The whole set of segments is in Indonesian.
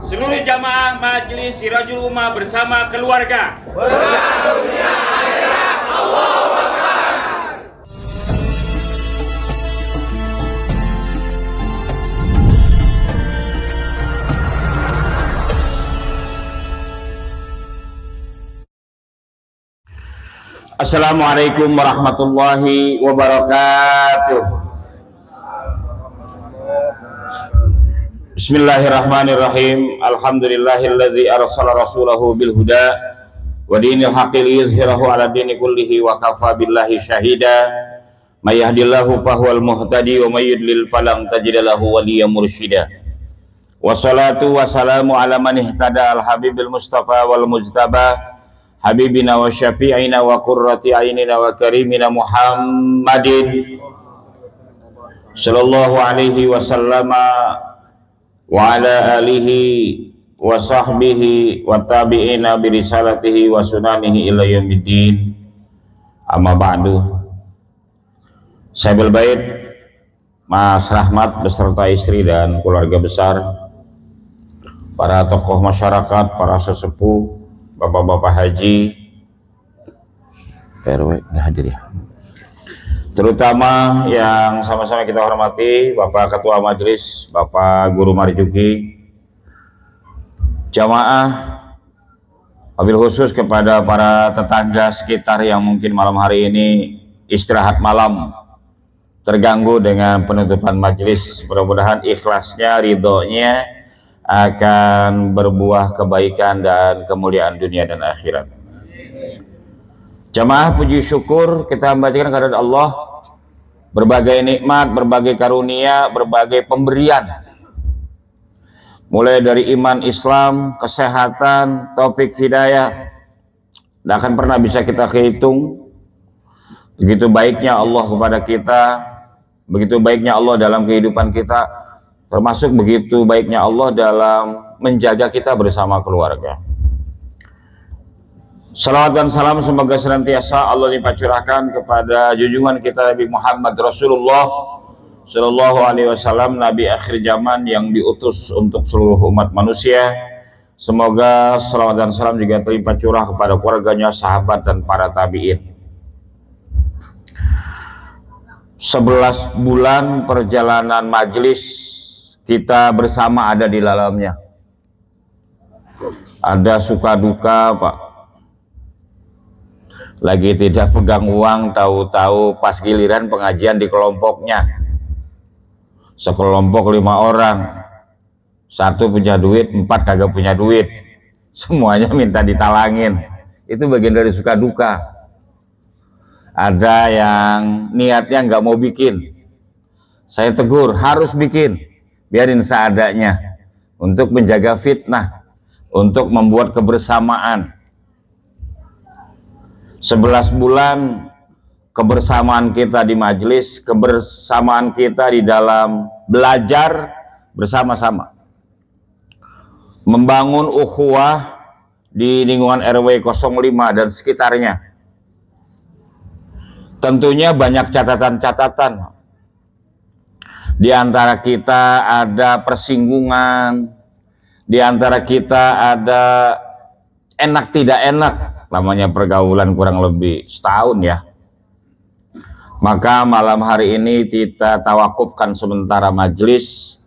seluruh jamaah Majelis Sirajul Ummah bersama keluarga. Berkah dunia akhirat. Allahu Akbar. Assalamualaikum warahmatullahi wabarakatuh. Bismillahirrahmanirrahim. Alhamdulillahilladzi arsala rasulahu bil huda wa dinil haqqi liyuzhirahu ala dini kullihi wa kafa billahi syahida. May yahdihillahu fahuwal muhtadi wa may yudlil falan tajida lahu waliyyan mursyida. Wassalatu wassalamu ala man ihtada al habibil mustafa wal mujtaba habibina wa syafi'ina wa qurrati ainina wa karimina Muhammadin sallallahu alaihi wasallama wa ala alihi wa sahbihi wa tabi'ina bi risalatihi wa sunanihi ila yaumiddin. Amma ba'du. Sahabat bait Mas Rahmat beserta istri dan keluarga besar, para tokoh masyarakat, para sesepuh, bapak-bapak haji, PRW nggak hadir ya, terutama yang sama-sama kita hormati Bapak Ketua Majelis, Bapak Guru Marjuki, jamaah, wabil khusus kepada para tetangga sekitar yang mungkin malam hari ini istirahat malam terganggu dengan penutupan majelis. Mudah-mudahan ikhlasnya, ridhonya akan berbuah kebaikan dan kemuliaan dunia dan akhirat. Jamaah puji syukur kita membacakan kehadirat Allah, berbagai nikmat, berbagai karunia, berbagai pemberian, mulai dari iman Islam, kesehatan, taufik hidayah, tidak akan pernah bisa kita hitung. Begitu baiknya Allah kepada kita, begitu baiknya Allah dalam kehidupan kita, termasuk begitu baiknya Allah dalam menjaga kita bersama keluarga. Salawat dan salam semoga senantiasa Allah limpah curahkan kepada junjungan kita Nabi Muhammad Rasulullah Sallallahu Alaihi Wasallam, Nabi akhir zaman yang diutus untuk seluruh umat manusia. Semoga salawat dan salam juga terlimpah curah kepada keluarganya, sahabat dan para tabi'in. 11 bulan perjalanan majelis kita bersama ada di dalamnya. Ada suka duka, Pak. Lagi tidak pegang uang, tahu-tahu pas giliran pengajian di kelompoknya. Sekelompok 5 orang. 1 punya duit, 4 kagak punya duit. Semuanya minta ditalangin. Itu bagian dari suka duka. Ada yang niatnya nggak mau bikin. Saya tegur, harus bikin. Biarin seadanya. Untuk menjaga fitnah. Untuk membuat kebersamaan. 11 bulan kebersamaan kita di majelis, kebersamaan kita di dalam belajar bersama-sama, membangun ukhuwah di lingkungan RW 05 dan sekitarnya. Tentunya banyak catatan-catatan. Di antara kita ada persinggungan, di antara kita ada enak tidak enak. Namanya pergaulan kurang lebih setahun ya. Maka malam hari ini kita tawakufkan sementara majelis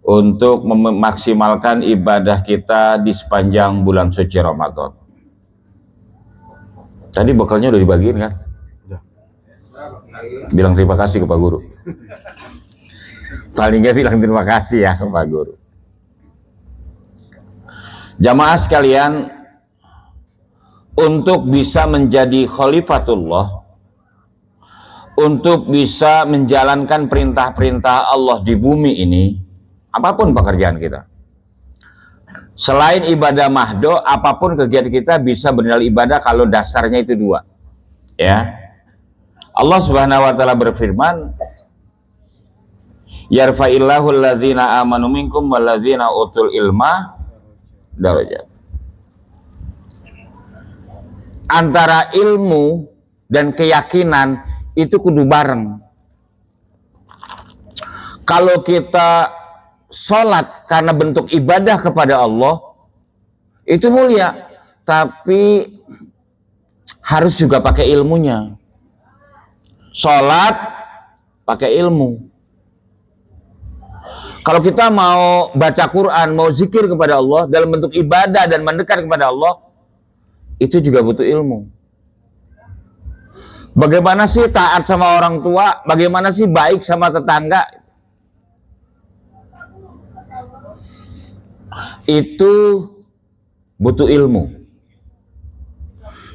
untuk memaksimalkan ibadah kita di sepanjang bulan suci Ramadan. Tadi bekalnya udah dibagiin kan? Bilang terima kasih ke Pak Guru. Paling nggak bilang terima kasih ya ke Pak Guru. Jamaah sekalian, untuk bisa menjadi khalifatullah, untuk bisa menjalankan perintah-perintah Allah di bumi ini, apapun pekerjaan kita, selain ibadah mahdo, apapun kegiatan kita bisa bernilai ibadah kalau dasarnya itu 2. Ya, Allah Subhanahu Wa Taala berfirman, yarfa'illahu alladzina amanu minkum walladzina utul ilma darajat. Antara ilmu dan keyakinan itu kudu bareng. Kalau kita sholat karena bentuk ibadah kepada Allah itu mulia, tapi harus juga pakai ilmunya. Sholat pakai ilmu. Kalau kita mau baca Quran, mau zikir kepada Allah dalam bentuk ibadah dan mendekat kepada Allah, itu juga butuh ilmu. Bagaimana sih taat sama orang tua? Bagaimana sih baik sama tetangga? Itu butuh ilmu.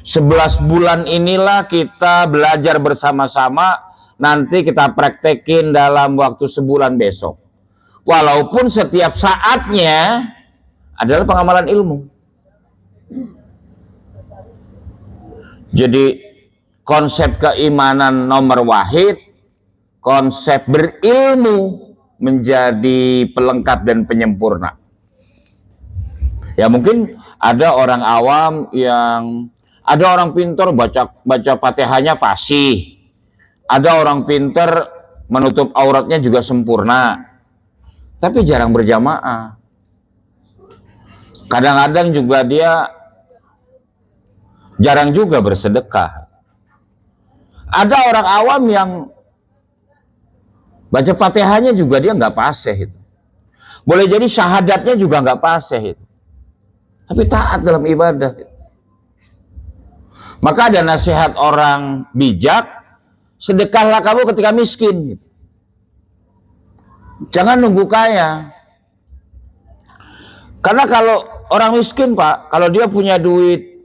11 bulan inilah kita belajar bersama-sama, nanti kita praktekin dalam waktu sebulan besok. Walaupun setiap saatnya adalah pengamalan ilmu. Jadi konsep keimanan nomor wahid, konsep berilmu menjadi pelengkap dan penyempurna. Ya mungkin ada orang awam yang, ada orang pintar baca Fatihahnya fasih, ada orang pintar menutup auratnya juga sempurna, tapi jarang berjamaah. Kadang-kadang juga dia jarang juga bersedekah. Ada orang awam yang baca Fatihahnya juga dia nggak fasih itu. Boleh jadi syahadatnya juga nggak fasih itu, tapi taat dalam ibadah. Maka ada nasihat orang bijak, sedekahlah kamu ketika miskin. Jangan nunggu kaya. Karena kalau orang miskin, Pak, kalau dia punya duit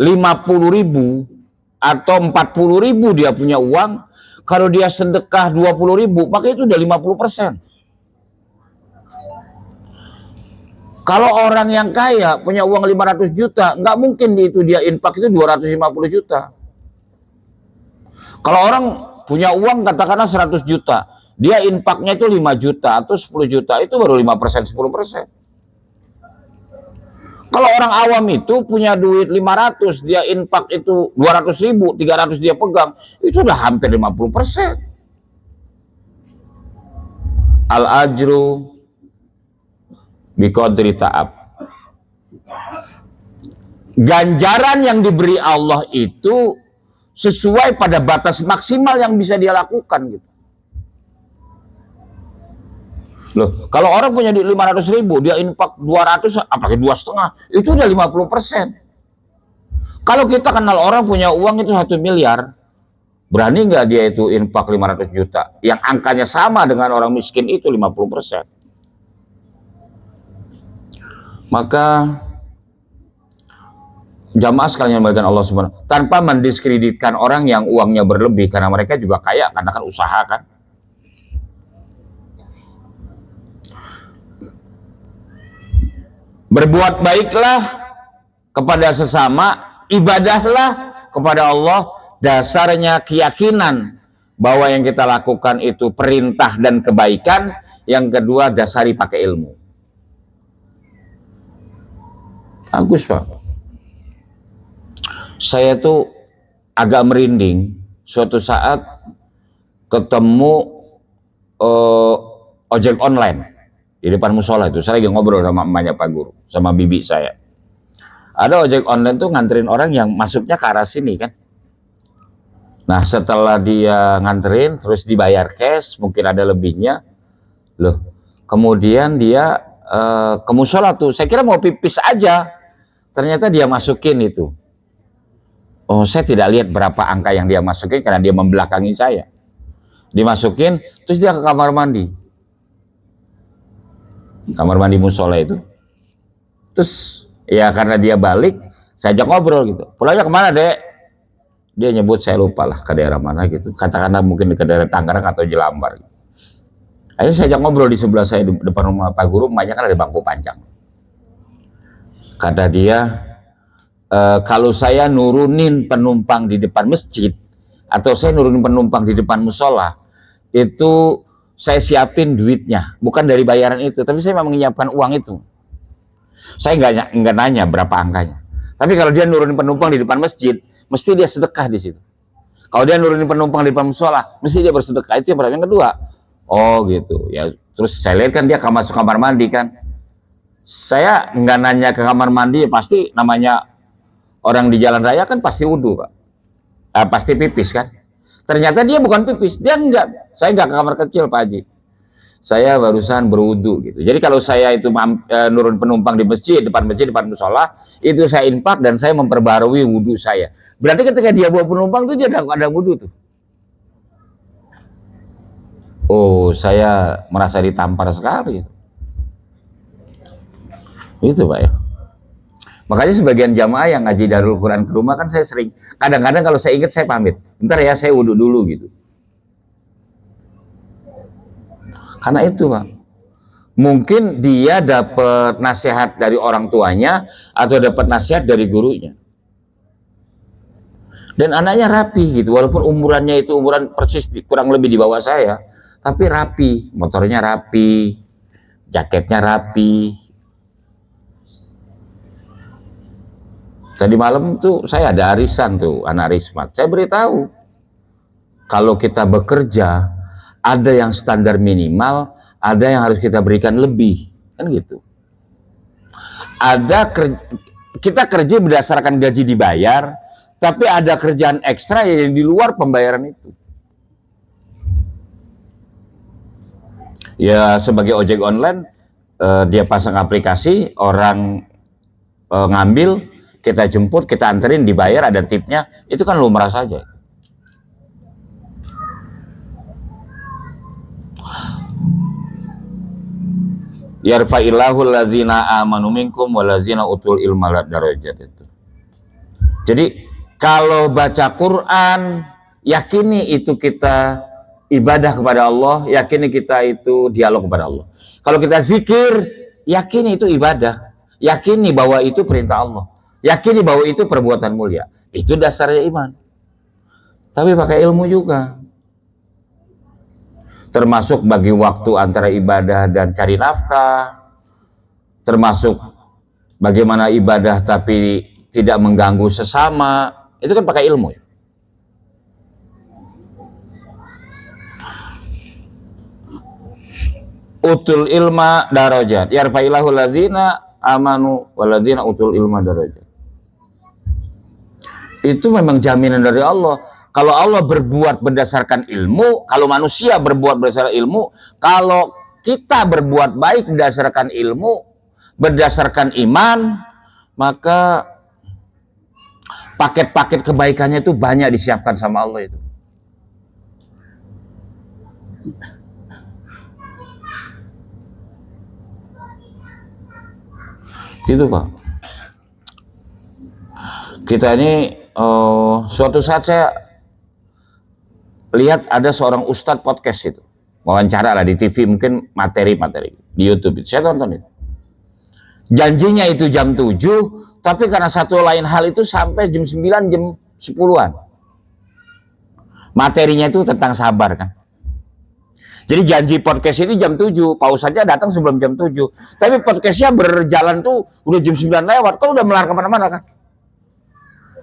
50.000 atau 40.000 dia punya uang, kalau dia sedekah 20.000, maka itu udah 50%. Kalau orang yang kaya punya uang 500 juta, nggak mungkin itu dia infak itu 250 juta. Kalau orang punya uang katakanlah 100 juta, dia infaknya itu 5 juta atau 10 juta, itu baru 5%, 10%. Kalau orang awam itu punya duit 500, dia infak itu 200.000, 300 dia pegang, itu udah hampir 50%. Al-ajru biqadri ta'ab. Ganjaran yang diberi Allah itu sesuai pada batas maksimal yang bisa dia lakukan gitu. Loh, kalau orang punya duit 500.000, dia infak 200, apalagi 2,5, itu udah 50%. Kalau kita kenal orang punya uang itu 1 miliar, berani nggak dia itu infak 500 juta? Yang angkanya sama dengan orang miskin itu 50%. Maka jamaah sekalian yang Allah Subhanahu, tanpa mendiskreditkan orang yang uangnya berlebih, karena mereka juga kaya karena kan usaha kan. Berbuat baiklah kepada sesama, ibadahlah kepada Allah, dasarnya keyakinan bahwa yang kita lakukan itu perintah dan kebaikan. Yang kedua, dasari pakai ilmu. Bagus, Pak. Saya tuh agak merinding suatu saat ketemu ojek online di depan musola itu. Saya lagi ngobrol sama emaknya Pak Guru, sama bibi saya. Ada ojek online tuh nganterin orang yang masuknya ke arah sini kan. Nah setelah dia nganterin terus dibayar cash, mungkin ada lebihnya. Loh, kemudian dia ke musola tuh. Saya kira mau pipis aja. Ternyata dia masukin itu. Oh, saya tidak lihat berapa angka yang dia masukin karena dia membelakangi saya. Dimasukin, terus dia ke kamar mandi. Kamar mandi musola itu. Terus, ya karena dia balik, saya ajak ngobrol gitu. Pulangnya kemana, Dek? Dia nyebut, saya lupa lah ke daerah mana gitu. Katakanlah mungkin ke daerah Tangerang atau Jelambar. Akhirnya saya ajak ngobrol di sebelah saya, di depan rumah Pak Guru, rumahnya kan ada bangku panjang. Kata dia, kalau saya nurunin penumpang di depan masjid atau saya nurunin penumpang di depan musola, itu saya siapin duitnya, bukan dari bayaran itu, tapi saya memang menyiapkan uang itu. Saya nggak nanya berapa angkanya. Tapi kalau dia nurunin penumpang di depan masjid, mesti dia sedekah di situ. Kalau dia nurunin penumpang di depan musola, mesti dia bersedekah. Itu yang pertama. Yang kedua, oh gitu ya, Terus saya lihat kan dia masuk kamar mandi kan. Saya nggak nanya ke kamar mandi, pasti namanya orang di jalan raya kan pasti wudhu Pak. Pasti pipis kan. Ternyata dia bukan pipis, dia enggak. Saya nggak ke kamar kecil Pak Haji. Saya barusan berwudhu gitu. Jadi kalau saya itu nurun penumpang di masjid, depan musola, itu saya infak dan saya memperbarui wudhu saya. Berarti ketika dia bawa penumpang tuh dia ada wudhu tuh. Oh, saya merasa ditampar sekali. Itu Pak ya. Makanya sebagian jamaah yang ngaji Darul Quran ke rumah kan saya sering, kadang-kadang kalau saya ingat saya pamit. Bentar ya saya wudhu dulu gitu. Karena itu Pak, mungkin dia dapat nasihat dari orang tuanya atau dapat nasihat dari gurunya. Dan anaknya rapi gitu, walaupun umurannya itu umuran persis kurang lebih di bawah saya, tapi rapi, motornya rapi, jaketnya rapi. Tadi malam tuh saya ada arisan tuh, anak Rismat. Saya beritahu, kalau kita bekerja, ada yang standar minimal, ada yang harus kita berikan lebih, kan gitu. Kita kerja berdasarkan gaji dibayar, tapi ada kerjaan ekstra yang di luar pembayaran itu. Ya sebagai ojek online, dia pasang aplikasi, orang ngambil, kita jemput, kita anterin, dibayar, ada tipnya, itu kan lumrah saja. Yarfa'illahu allazina amanu minkum walazina utul ilma darajat itu. Jadi kalau baca Quran, yakini itu kita ibadah kepada Allah, yakini kita itu dialog kepada Allah. Kalau kita zikir, yakini itu ibadah, yakini bahwa itu perintah Allah, yakini bahwa itu perbuatan mulia. Itu dasarnya iman. Tapi pakai ilmu juga. Termasuk bagi waktu antara ibadah dan cari nafkah, termasuk bagaimana ibadah tapi tidak mengganggu sesama, itu kan pakai ilmu. Utul ilma darajat, yarfa'illahu lazina amanu waladzina utul ilma darajat. Itu memang jaminan dari Allah. Kalau Allah berbuat berdasarkan ilmu, kalau manusia berbuat berdasarkan ilmu, kalau kita berbuat baik berdasarkan ilmu, berdasarkan iman, maka paket-paket kebaikannya itu banyak disiapkan sama Allah itu. Gitu Pak. Kita ini suatu saat saya lihat ada seorang ustadz podcast itu, wawancara lah di TV, mungkin materi-materi di YouTube itu. Saya tonton itu. Janjinya itu jam 7, tapi karena satu lain hal itu sampai jam 9, jam 10-an. Materinya itu tentang sabar kan. Jadi janji podcast ini jam 7, paus saja datang sebelum jam 7. Tapi podcastnya berjalan tuh udah jam 9 lewat, kan udah melar kemana-mana kan.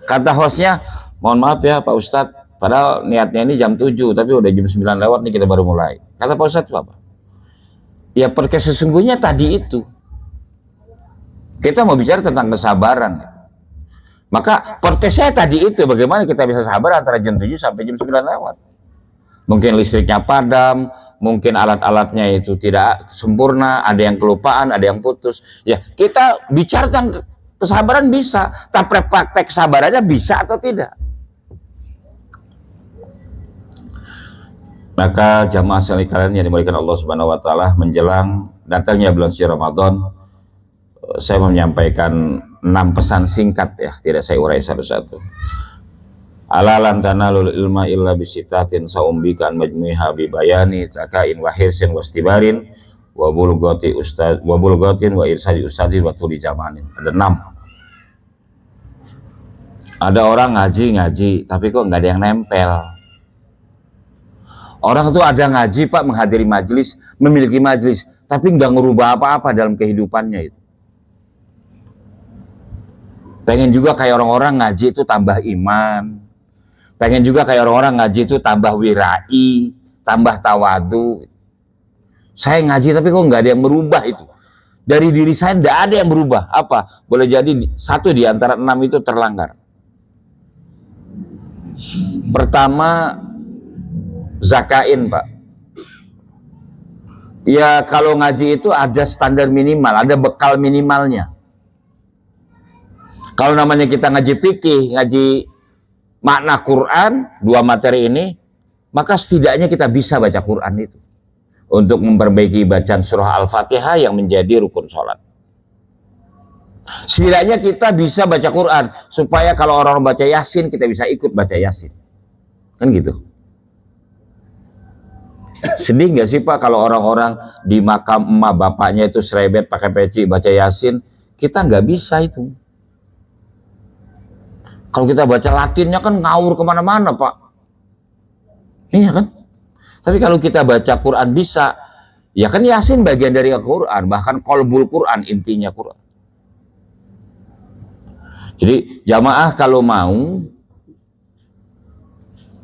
Kata hostnya, mohon maaf ya Pak Ustadz, padahal niatnya ini jam 7, tapi udah jam 9 lewat nih kita baru mulai. Kata Pak Ustadz apa? Ya podcast sesungguhnya tadi itu. Kita mau bicara tentang kesabaran. Maka podcast saya tadi itu, bagaimana kita bisa sabar antara jam 7 sampai jam 9 lewat. Mungkin listriknya padam, mungkin alat-alatnya itu tidak sempurna, ada yang kelupaan, ada yang putus. Ya kita bicara tentang kesabaran bisa, tapi praktek kesabarannya bisa atau tidak. Maka jamaah sekalian yang dimuliakan Allah Subhanahu wa taala, menjelang datangnya bulan suci Ramadan, saya menyampaikan 6 pesan singkat ya, tidak saya urai satu-satu. Ala lan tanalul ilma illa bisitatin saumbikan majmu'iha bi bayani takain wa hirsin wastibarin wa bulghati ustaz wa bulghatin wa irsadi ustadzin wa tuli jamanin. Ada 6. Ada orang ngaji tapi kok nggak ada yang nempel. Orang tuh ada ngaji Pak, menghadiri majelis, memiliki majelis, tapi nggak ngerubah apa-apa dalam kehidupannya itu. Pengen juga kayak orang-orang ngaji itu tambah iman. Pengen juga kayak orang-orang ngaji itu tambah wirai, tambah tawadu. Saya ngaji tapi kok nggak ada yang berubah itu. Dari diri saya tidak ada yang berubah. Apa? Boleh jadi satu di antara 6 itu terlanggar. Pertama, zakain, Pak. Ya kalau ngaji itu ada standar minimal, ada bekal minimalnya. Kalau namanya kita ngaji fikih, ngaji makna Quran, 2 materi ini, maka setidaknya kita bisa baca Quran itu. Untuk memperbaiki bacaan surah Al-Fatihah yang menjadi rukun sholat. Setidaknya kita bisa baca Quran, supaya kalau orang baca Yasin, kita bisa ikut baca Yasin. Kan gitu. Sedih nggak sih Pak kalau orang-orang di makam emak bapaknya itu serebet pakai peci baca Yasin, kita nggak bisa itu. Kalau kita baca Latinnya kan ngawur kemana-mana Pak. Iya kan? Tapi kalau kita baca Quran bisa, ya kan Yasin bagian dari Al-Quran, bahkan qalbul Quran, intinya Quran. Jadi jamaah kalau mau,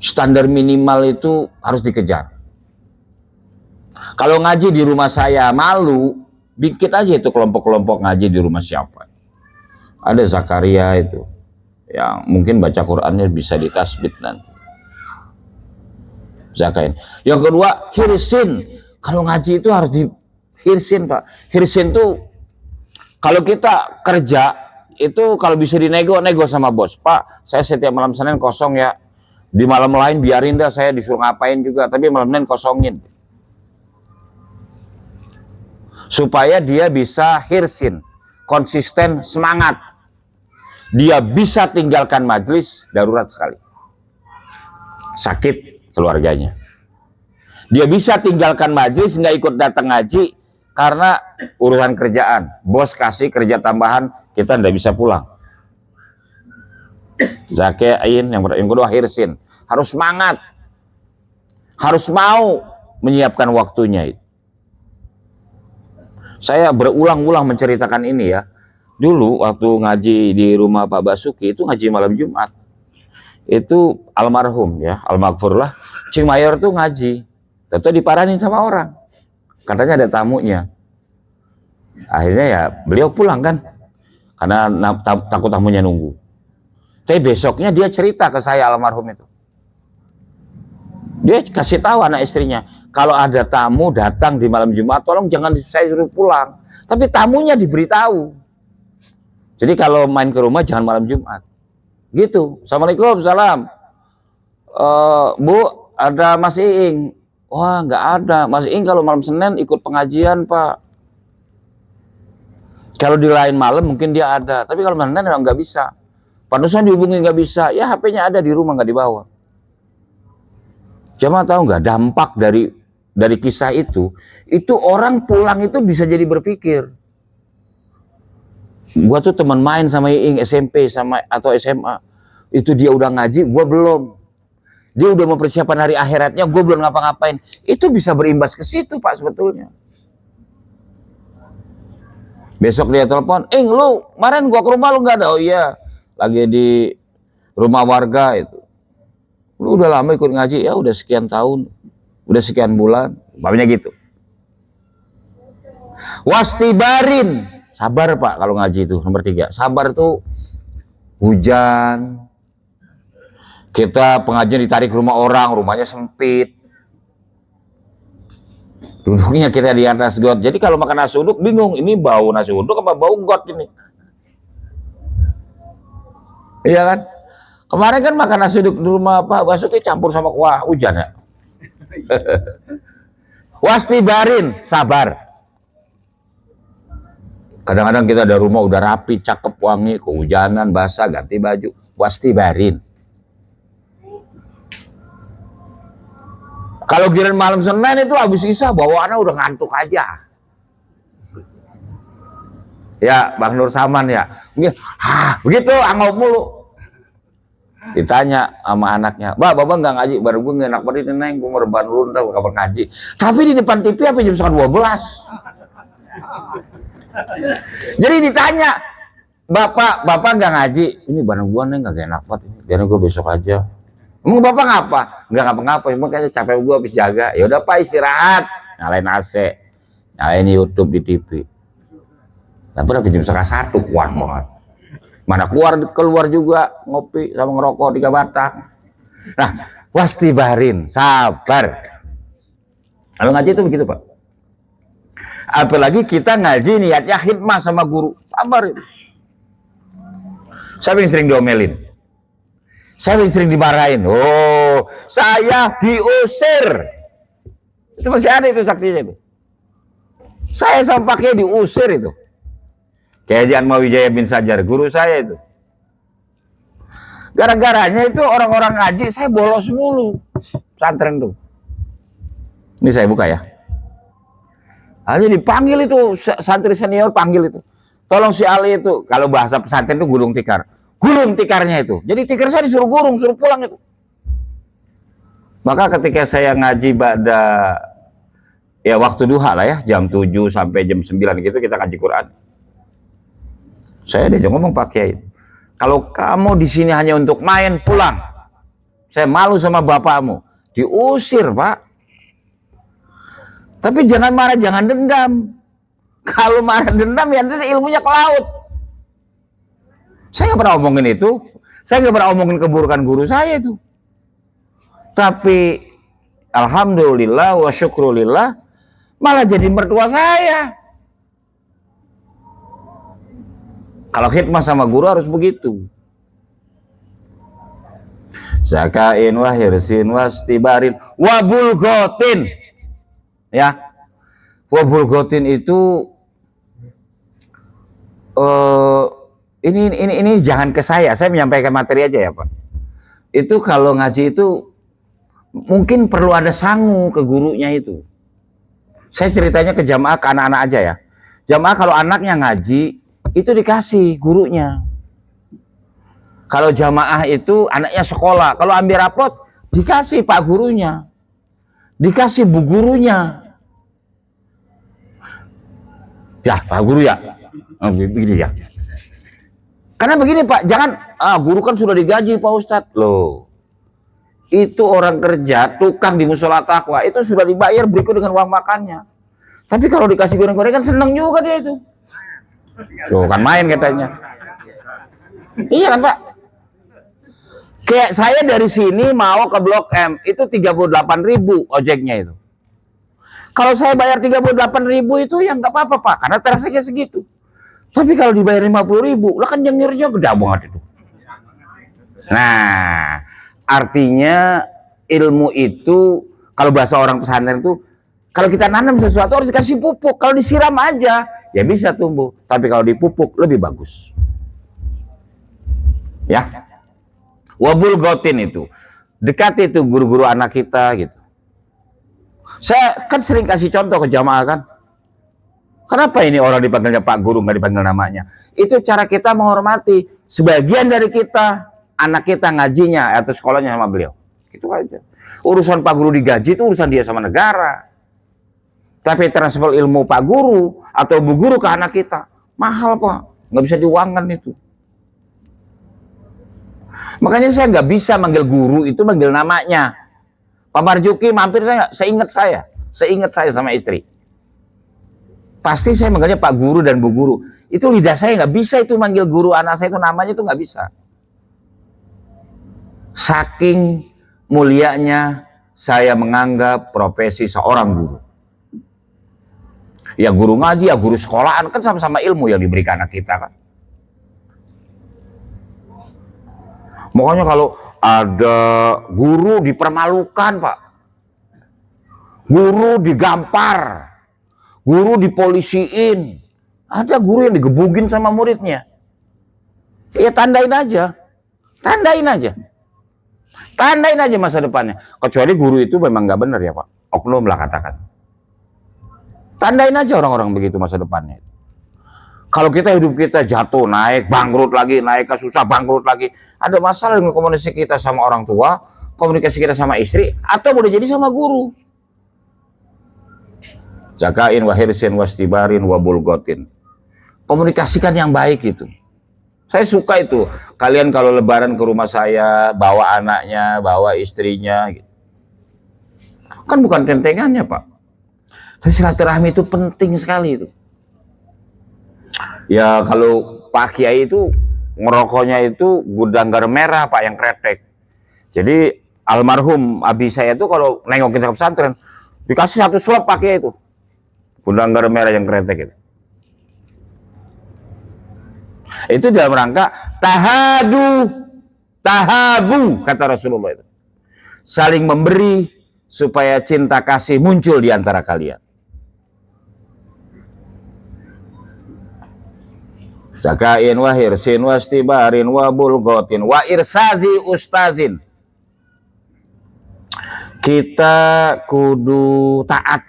standar minimal itu harus dikejar. Kalau ngaji di rumah saya malu, bikin aja itu kelompok-kelompok ngaji di rumah siapa. Ada Zakaria itu, yang mungkin baca Qurannya bisa ditasbih nanti. Zakain. Yang kedua, hirsin. Kalau ngaji itu harus dihirsin, Pak. Hirsin tuh kalau kita kerja itu kalau bisa dinego sama bos. Pak, saya setiap malam Senin kosong ya. Di malam lain biarin dah saya disuruh ngapain juga, tapi malam Senin kosongin. Supaya dia bisa hirsin, konsisten, semangat. Dia bisa tinggalkan majelis darurat sekali. Sakit keluarganya. Dia bisa tinggalkan majelis, nggak ikut datang ngaji karena urusan kerjaan. Bos kasih kerja tambahan, kita nggak bisa pulang. Zakain, yang kedua hirsin. Harus semangat. Harus mau menyiapkan waktunya itu. Saya berulang-ulang menceritakan ini ya. Dulu waktu ngaji di rumah Pak Basuki itu ngaji malam Jumat. Itu almarhum ya, almarhumlah Cing Mayor tuh ngaji, tentu diparanin sama orang, katanya ada tamunya. Akhirnya ya beliau pulang kan, karena takut tamunya nunggu. Tapi besoknya dia cerita ke saya almarhum itu, dia kasih tahu anak istrinya, kalau ada tamu datang di malam Jumat, tolong jangan saya suruh pulang, tapi tamunya diberitahu. Jadi kalau main ke rumah jangan malam Jumat. Gitu. Assalamualaikum, salam. Bu, ada Mas Iing. Wah, nggak ada. Mas Iing kalau malam Senin ikut pengajian, Pak. Kalau di lain malam mungkin dia ada. Tapi kalau malam Senin nggak bisa. Panusan dihubungi nggak bisa. Ya HP-nya ada di rumah, nggak dibawa. Jamaah tahu nggak dampak dari kisah itu? Itu orang pulang itu bisa jadi berpikir. Gua tuh teman main sama Iing SMP atau SMA. Itu dia udah ngaji, gua belum. Dia udah mempersiapkan hari akhiratnya, gua belum ngapa-ngapain. Itu bisa berimbas ke situ, Pak, sebetulnya. Besok dia telepon, lu kemarin gua ke rumah lu nggak ada. Oh iya, lagi di rumah warga itu. Lu udah lama ikut ngaji, ya udah sekian tahun, udah sekian bulan, umpamanya gitu. Wastibarin. Sabar Pak kalau ngaji itu nomor 3. Sabar tuh hujan. Kita pengajian ditarik ke rumah orang, rumahnya sempit. Duduknya kita di atas got. Jadi kalau makan nasi uduk bingung, ini bau nasi uduk apa bau got ini? Iya kan? Kemarin kan makan nasi uduk di rumah Pak Basuki campur sama kuah hujan ya. Wastibarin, sabar. Kadang-kadang kita ada rumah udah rapi, cakep, wangi, kehujanan, basah, ganti baju. Wastibarin. Kalau giliran malam Senin itu habis isya bawaannya udah ngantuk aja. Ya, Bang Nur Saman ya. Begitu, angop mulu. Ditanya sama anaknya, Bapak nggak ngaji? Baru gue nggak enak banget ini, Neng. Gue mau rebahan dulu, ntar kapan ngaji. Tapi di depan TV apa jam 12. Jadi ditanya, Bapak nggak ngaji? Ini barang gua nih nggak enak banget. Biar gue besok aja. Emang Bapak ngapa? Nggak ngapa-ngapa. Emang kayaknya capek gua habis jaga. Ya udah Pak istirahat. Nyalain AC. Nah ini YouTube di TV. Tapi udah jam 1:30 kuat banget. Mana keluar juga ngopi sama ngerokok 3 batang. Nah, wastibarin, sabar. Kalau ngaji itu begitu Pak. Apalagi kita ngaji niatnya khidmah sama guru, sabar itu. Siapa yang sering diomelin? Siapa yang sering dimarahin? Oh, saya diusir. Itu masih ada itu saksinya itu. Saya sama Pak Kiai diusir itu. Kiai Haji Atmawijaya bin Sajar, guru saya itu. Gara-garanya itu orang-orang ngaji, saya bolos mulu. Pesantren tuh. Ini saya buka ya. Hanya dipanggil itu, santri senior panggil itu. Tolong si Ali itu, kalau bahasa pesantren itu gulung tikar. Gulung tikarnya itu. Jadi tikar saya disuruh gulung, suruh pulang itu. Maka ketika saya ngaji pada ya waktu duha lah ya, jam 7 sampai jam 9 gitu kita ngaji Quran. Saya diajak ngomong Pak Kiai, kalau kamu di sini hanya untuk main, pulang. Saya malu sama bapakmu. Diusir Pak. Tapi jangan marah, jangan dendam. Kalau marah dendam ya nanti ilmunya ke laut. Saya nggak pernah omongin itu. Saya nggak pernah omongin keburukan guru saya itu. Tapi alhamdulillah wa syukrulillah malah jadi mertua saya. Kalau khidmah sama guru harus begitu. Zakain wa hirsin wa istibarin wa bulgotin. Ya. Wa bulgotin itu ini jangan ke saya menyampaikan materi aja ya Pak. Itu kalau ngaji itu mungkin perlu ada sangu ke gurunya itu. Saya ceritanya ke jamaah, ke anak-anak aja ya. Jamaah kalau anaknya ngaji itu dikasih gurunya. Kalau jamaah itu anaknya sekolah, kalau ambil rapot dikasih pak gurunya, dikasih bu gurunya. Ya pak guru ya, begini ya. Karena begini Pak, jangan guru kan sudah digaji Pak Ustadz loh. Itu orang kerja, tukang di musola takwa itu sudah dibayar berikut dengan uang makannya. Tapi kalau dikasih goreng-goreng kan seneng juga dia itu. Tuh kan main katanya. Iya kan Pak? Kayak saya dari sini mau ke Blok M itu 38.000 ojeknya itu. Kalau saya bayar 38.000 itu ya nggak apa-apa Pak, karena terasanya segitu. Tapi kalau dibayar 50.000, lah kan jengirnya gede banget itu. Nah, artinya ilmu itu kalau bahasa orang pesantren itu kalau kita nanam sesuatu harus dikasih pupuk. Kalau disiram aja ya bisa tumbuh, tapi kalau dipupuk lebih bagus. Ya. Wabul gotin itu. Dekati itu guru-guru anak kita gitu. Saya kan sering kasih contoh ke jamaah kan. Kenapa ini orang dipanggilnya Pak Guru nggak dipanggil namanya? Itu cara kita menghormati sebagian dari kita, anak kita ngajinya atau sekolahnya sama beliau. Gitu aja. Urusan Pak Guru digaji itu urusan dia sama negara. Tapi transfer ilmu Pak Guru atau Bu Guru ke anak kita mahal Pak, nggak bisa diuangkan itu. Makanya saya nggak bisa manggil guru itu manggil namanya. Pak Marjuki mampir saya, seingat saya sama istri. Pasti saya manggilnya Pak Guru dan Bu Guru. Itu lidah saya nggak bisa itu manggil guru anak saya itu namanya itu nggak bisa. Saking mulianya saya menganggap profesi seorang guru. Ya guru ngaji, ya guru sekolahan kan sama-sama ilmu yang diberikan anak kita kan. Makanya kalau ada guru dipermalukan Pak, guru digampar, guru dipolisiin, ada guru yang digebugin sama muridnya. Ya tandain aja, tandain aja masa depannya. Kecuali guru itu memang nggak benar ya Pak, oknum lah katakan. Tandain aja orang-orang begitu masa depannya. Kalau kita hidup kita jatuh, naik, bangkrut lagi, naik ke susah, bangkrut lagi. Ada masalah dengan komunikasi kita sama orang tua, komunikasi kita sama istri, atau boleh jadi sama guru. Zakain wa hirsin wa istibarin wa bulgotin. Komunikasikan yang baik itu. Saya suka itu. Kalian kalau lebaran ke rumah saya, bawa anaknya, bawa istrinya. Gitu. Kan bukan tentengannya Pak. Tapi silaturahmi itu penting sekali itu. Ya kalau Pak Kiai itu ngerokoknya itu gudang garam merah Pak, yang kretek. Jadi almarhum abi saya itu kalau nengokin ke pesantren dikasih satu slop pakai itu gudang garam merah yang kretek itu. Itu dalam rangka tahabu kata Rasulullah itu. Saling memberi supaya cinta kasih muncul di antara kalian. Zakain wa hirsin wa istibarin wa bulgotin wa irsazi ustazin. Kita kudu taat.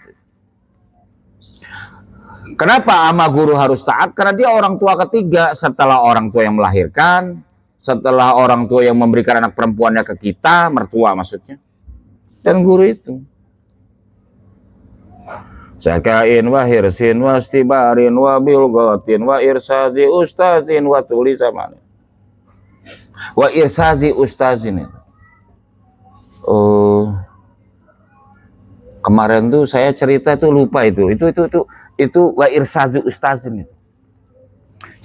Kenapa ama guru harus taat? Karena dia orang tua ketiga setelah orang tua yang melahirkan, setelah orang tua yang memberikan anak perempuannya ke kita, mertua maksudnya. Dan guru itu. Zakain wa hirsin wa istibarin wa bilgotin wa irsazi ustazin wa tuli zamanin. Wa irsazi ustazin itu. Oh, kemarin tuh saya cerita itu lupa itu wa irsazi ustazin itu.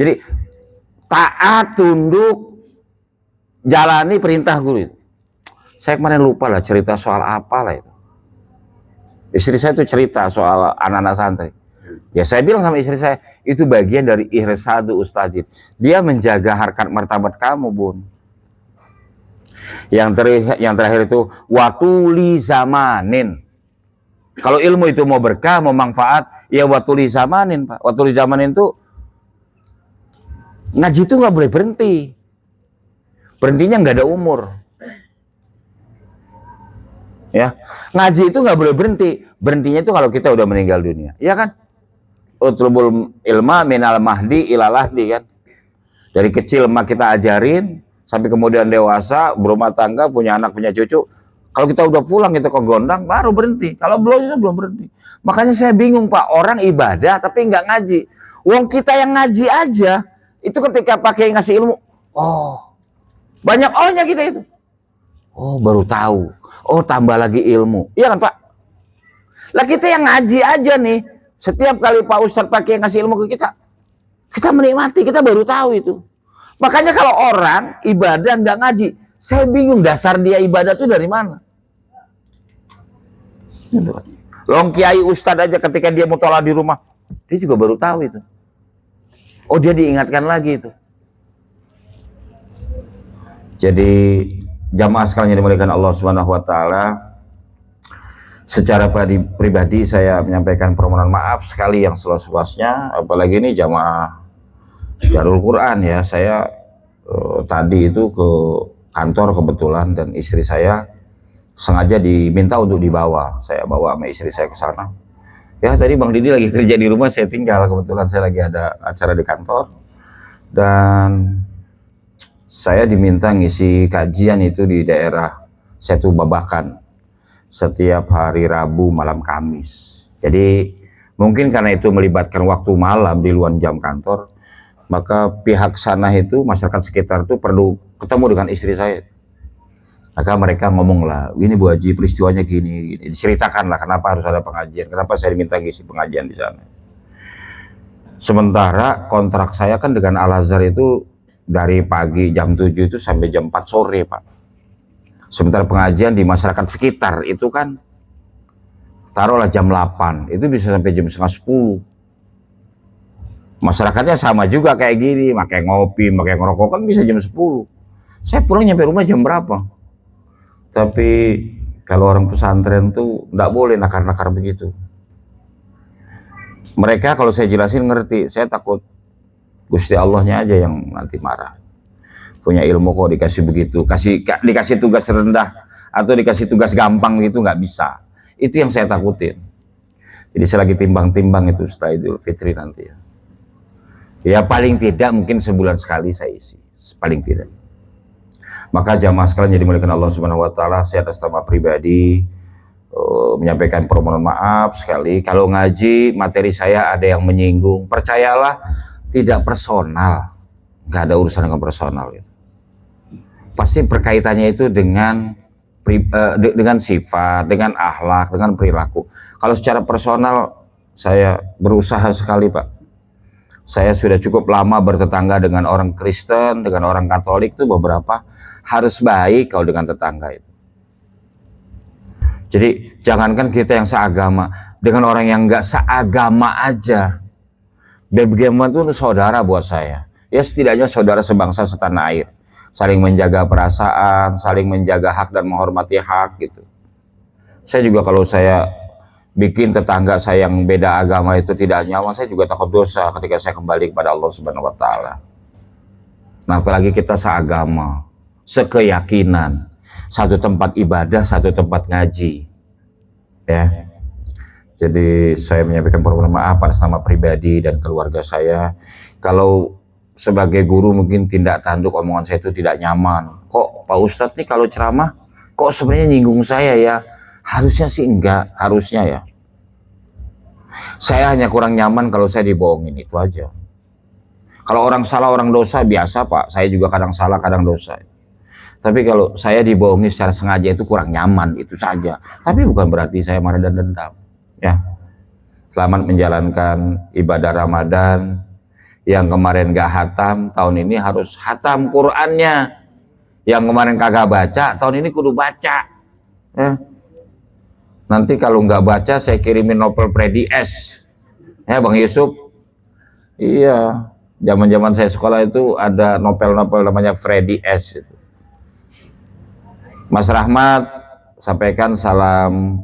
Jadi taat, tunduk, jalani perintah guru itu. Saya kemarin lupa lah cerita soal apa lah itu. Istri saya tuh cerita soal anak-anak santri. Ya saya bilang sama istri saya, itu bagian dari ihsadu ustazin. Dia menjaga harkat martabat kamu, Bun. Yang terakhir itu watuli zamanin. Kalau ilmu itu mau berkah, mau manfaat, ya watuli zamanin, Pak. Watuli zamanin itu ngaji itu nggak boleh berhenti. Berhentinya nggak ada umur. Ya, ngaji itu nggak boleh berhenti. Berhentinya itu kalau kita udah meninggal dunia, ya kan? Utlubul ilma minal mahdi ilal lahdi kan. Dari kecil mak kita ajarin sampai kemudian dewasa, berumah tangga, punya anak, punya cucu. Kalau kita udah pulang kita ke gondang baru berhenti. Kalau belum itu belum berhenti. Makanya saya bingung Pak, orang ibadah tapi nggak ngaji. Wong kita yang ngaji aja itu ketika pakai ngasih ilmu, oh banyak ohnya kita itu. Oh baru tahu. Oh tambah lagi ilmu. Iya kan Pak? Lah kita yang ngaji aja nih, setiap kali Pak Ustadz pakai ngasih ilmu ke kita, kita menikmati, kita baru tahu itu. Makanya kalau orang ibadah nggak ngaji, saya bingung dasar dia ibadah itu dari mana. Gitu kan. Long Kiai Ustadz aja ketika dia mutola di rumah, dia juga baru tahu itu. Oh dia diingatkan lagi itu. Jadi jamaah sekalian yang dimuliakan Allah Subhanahu wa taala, secara pribadi saya menyampaikan permohonan maaf sekali yang seluas-luasnya, apalagi ini jamaah Darul Quran ya. Saya tadi itu ke kantor kebetulan dan istri saya sengaja diminta untuk dibawa. Saya bawa sama istri saya ke sana. Ya tadi Bang Didi lagi kerja di rumah, saya tinggal, kebetulan saya lagi ada acara di kantor. Dan saya diminta ngisi kajian itu di daerah Setu Babakan setiap hari Rabu malam Kamis. Jadi mungkin karena itu melibatkan waktu malam di luar jam kantor, maka pihak sana itu, masyarakat sekitar itu perlu ketemu dengan istri saya. Maka mereka ngomong lah, ini Bu Haji peristiwanya gini, diceritakan lah kenapa harus ada pengajian, kenapa saya diminta ngisi pengajian di sana. Sementara kontrak saya kan dengan Al-Azhar itu dari pagi jam 7 itu sampai jam 4 sore Pak. Sementara pengajian di masyarakat sekitar itu kan taruhlah jam 8, itu bisa sampai jam setengah 10. Masyarakatnya sama juga kayak gini, makai ngopi, makai ngerokok kan bisa jam 10. Saya pulang nyampe rumah jam berapa? Tapi kalau orang pesantren tuh nggak boleh nakar-nakar begitu. Mereka kalau saya jelasin ngerti, saya takut Gusti Allahnya aja yang nanti marah. Punya ilmu kok dikasih begitu, dikasih tugas rendah atau dikasih tugas gampang gitu nggak bisa. Itu yang saya takutin. Jadi saya lagi timbang-timbang itu setelah Idul Fitri nanti ya. Ya paling tidak mungkin sebulan sekali saya isi, paling tidak. Maka jamaah sekalian jadi dimuliakan Allah Subhanahu wa taala, saya atas nama pribadi menyampaikan permohonan maaf sekali kalau ngaji materi saya ada yang menyinggung. Percayalah tidak personal, nggak ada urusan dengan personal gitu. Pasti berkaitannya itu dengan sifat, dengan akhlak, dengan perilaku. Kalau secara personal Saya berusaha sekali Pak. Saya sudah cukup lama bertetangga dengan orang Kristen, dengan orang Katolik itu beberapa harus baik kalau dengan tetangga itu. Jadi jangankan kita yang seagama, dengan orang yang nggak seagama aja, bagaimana itu saudara buat saya. Ya setidaknya saudara sebangsa setanah air, saling menjaga perasaan, saling menjaga hak dan menghormati hak gitu. Saya juga kalau saya bikin tetangga saya yang beda agama itu tidak nyaman, saya juga takut dosa ketika saya kembali kepada Allah Subhanahu wa taala. Nah, apalagi kita seagama, sekeyakinan, satu tempat ibadah, satu tempat ngaji. Ya. Jadi saya menyampaikan permohonan maaf atas nama pribadi dan keluarga saya. Kalau sebagai guru mungkin tindak tanduk omongan saya itu tidak nyaman. Kok Pak Ustadz nih kalau ceramah kok sebenarnya nyinggung saya ya? Harusnya sih enggak, harusnya ya. Saya hanya kurang nyaman kalau saya dibohongin, itu aja. Kalau orang salah, orang dosa biasa Pak, saya juga kadang salah, kadang dosa. Tapi kalau saya dibohongi secara sengaja itu kurang nyaman, itu saja. Tapi bukan berarti saya marah dan dendam. Ya, selamat menjalankan ibadah Ramadan. Yang kemarin gak hatam, tahun ini harus hatam Qur'annya. Yang kemarin kagak baca, tahun ini kudu baca. Ya. Nanti kalau nggak baca saya kirimin novel Freddy S. Ya Bang Yusuf. Iya, zaman-zaman saya sekolah itu ada novel-novel namanya Freddy S. Mas Rahmat, sampaikan salam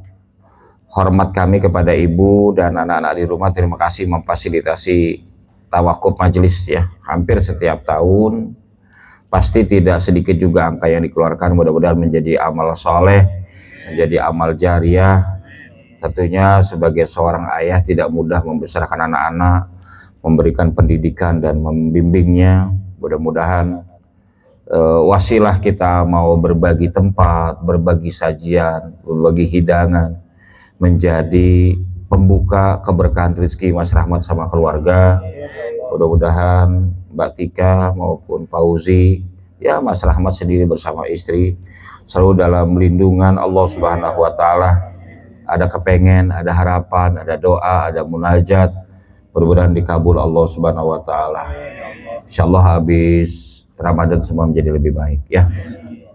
hormat kami kepada ibu dan anak-anak di rumah. Terima kasih memfasilitasi tawakuf majelis ya. Hampir setiap tahun. Pasti tidak sedikit juga angka yang dikeluarkan. Mudah-mudahan menjadi amal soleh, menjadi amal jariah. Tentunya sebagai seorang ayah tidak mudah membesarkan anak-anak, memberikan pendidikan dan membimbingnya. Mudah-mudahan wasilah kita mau berbagi tempat, berbagi sajian, berbagi hidangan, menjadi pembuka keberkahan rezeki Mas Rahmat sama keluarga. Mudah-mudahan Mbak Tika maupun Fauzi, ya Mas Rahmat sendiri bersama istri selalu dalam lindungan Allah Subhanahu wa taala. Ada kepengen, ada harapan, ada doa, ada munajat. Mudah-mudahan dikabul Allah Subhanahu wa taala. Insyaallah habis Ramadan semua menjadi lebih baik ya.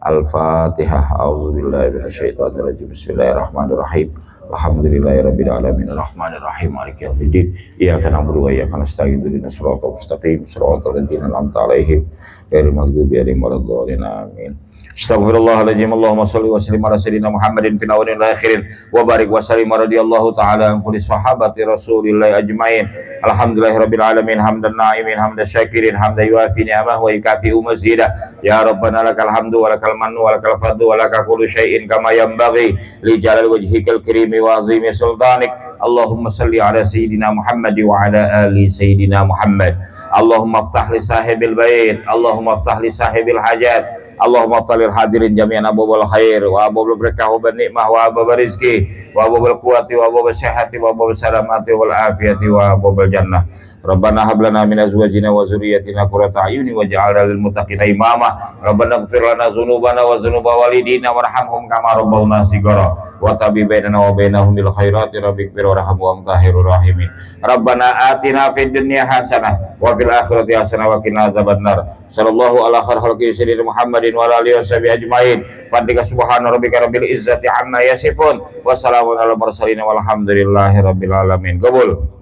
Al-Fatihah. A'udzubillahi minasyaitonirrajim. Bismillahirrahmanirrahim. Alhamdulillahirabbil alamin arrahmanir rahim maliki yaumiddin. Iyyaka na'budu wa iyyaka nasta'in ihdinas siratal mustaqim siratal ladzina an'amta 'alaihim ghairil maghdubi 'alaihim waladdallin. Amin. Astaghfirullahaladzim. Allahumma salli wa sallim ala sayyidina Muhammadin fil awwalin wal akhirin wa barik wa sallim radhiyallahu ta'ala an kulli sahabati Rasulillah ajmain. Alhamdulillahirabbil alamin hamdan na'imin hamdan syakirin hamdan yuafi ni'amahu wa yukafi'u mazidah. Ya Rabbana lakal hamdu wa lakal mannu wa lakal fadlu wa lakal kullu syai'in kama yanbaghi li jalal wajhikal karimi wa azimi sultanik. Allahumma salli ala sayyidina Muhammad wa ala ali sayyidina Muhammad. Allahumma aftah li sahibil bait, Allahumma aftah li sahibil hajat, Allahumma aftalil hadirin jami'an abwabul khair wa abwabul barakah wa nikmah wa abwabul rizki wa abwabul quwwati wa abwabul sihhati wa abwabul salamati wal afiyati wa abwabul jannah. Rabbana hab lana min azwajina wa dzurriyyatina qurrata a'yuni waj'alna lil muttaqina imama. Rabbana ighfir lana dzunubana wa dzunuba walidina warhamhum kama rabbawna shighara wa tabi bainana wa bainahum bil khairati rabbighfir warham wa anta khairur rahimin. Rabbana atina fid dunya hasanah wa fil akhirati hasanah wa qina adzabannar. Sallallahu ala khairil sayyidina Muhammadin wa ala alihi washabihi ajmain. Fadlika subhana rabbika rabbil izzati amma yasifun wa salamun alal mursalin walhamdulillahi rabbil alamin. Qabul.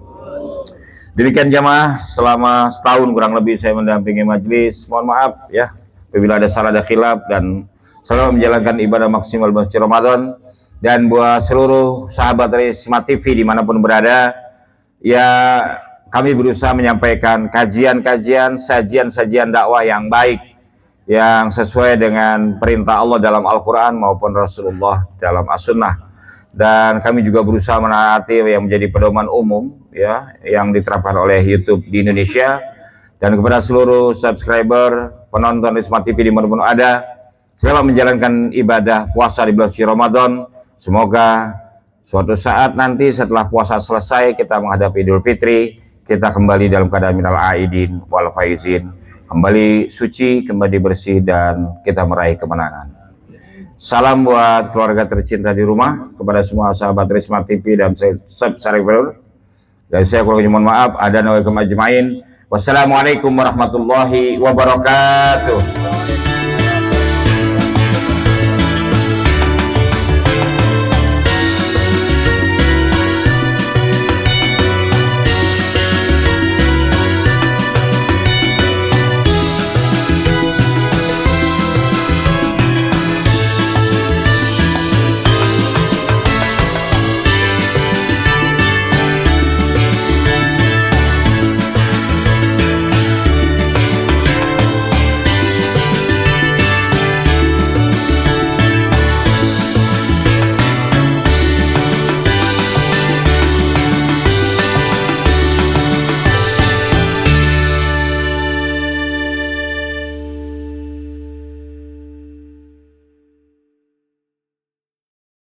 Demikian jamaah, selama setahun kurang lebih saya mendampingi majelis. Mohon maaf ya apabila ada salah, ada khilaf, dan selalu menjalankan ibadah maksimal bulan Ramadan. Dan buat seluruh sahabat dari Smart TV dimanapun berada, ya kami berusaha menyampaikan kajian-kajian, sajian-sajian dakwah yang baik, yang sesuai dengan perintah Allah dalam Al-Quran maupun Rasulullah dalam As-Sunnah. Dan kami juga berusaha menaati yang menjadi pedoman umum ya yang diterapkan oleh YouTube di Indonesia. Dan kepada seluruh subscriber, penonton di Smart TV dimanapun ada, selamat menjalankan ibadah puasa di bulan Ramadan. Semoga suatu saat nanti setelah puasa selesai kita menghadapi Idul Fitri, kita kembali dalam keadaan minal aidin wal faizin, kembali suci, kembali bersih, dan kita meraih kemenangan. Salam buat keluarga tercinta di rumah, kepada semua sahabat Smart TV dan subscriber. Dan saya kurang mohon maaf. Ada nawakum ajmain. Wassalamualaikum warahmatullahi wabarakatuh.